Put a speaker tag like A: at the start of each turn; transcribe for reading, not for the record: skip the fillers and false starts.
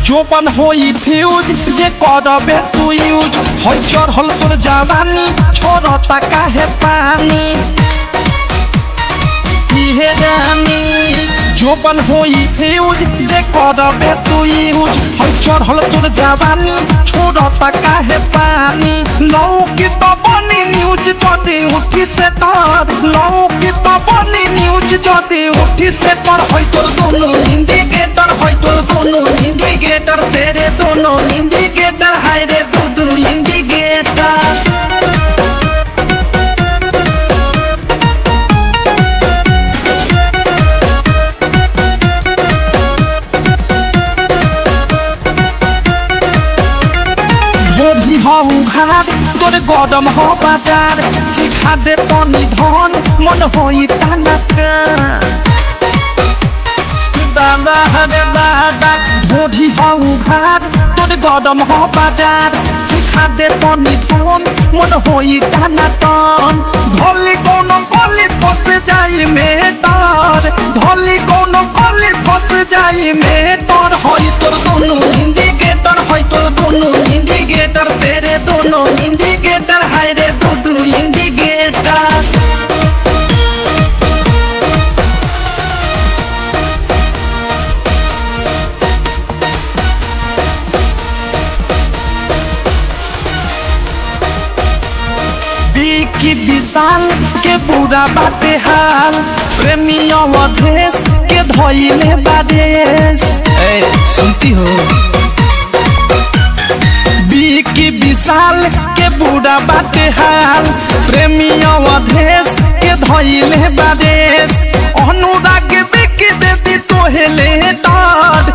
A: जोपन होई फ्यूज जे करबे तू यूज होई चढ़ल तोर जवानी छोड़ता काहे पानी इहे जानी जोपन होई फ्यूज जे करबे तू यूज होई चढ़ल तोर जवानी छोड़ता काहे पानी लौकी तो बनी न्यूज जदी उठी से तार लौकी तो बनी न्यूज जदी उठी से तार होई तोर दोनों इंडिकेटर होई तोर दोनों इंडिकेटर तेरे दोनों इंडिकेटर हाय रे दोनों इंडिकेटर घाट तोर गरम हो बाजार चिखा दे पानी धन मन होई टानक दादा हरे दादा ढोढ़ी हो घाट तोर गरम हो बाजार चिखा दे पानी धन मन होई टानक ढोली कोनो गली फंस जाई में तार ढोली कोनो गली फंस जाई में तार होई तोर दोनों इंडिकेटर होई तोर दोनों इंडिकेटर तेरे दोनों इंडिकेटर हाय रे दोनों इंडिकेटर की विशाल के पूरा बाटे हाल प्रेमियों अवधेश के धोइले बादेश सुनती हो की विशाल के पूरा बाटे हाल प्रेमियों अवधेश के धोइले बादेश अनुराग बिक दे दी तोहेले तार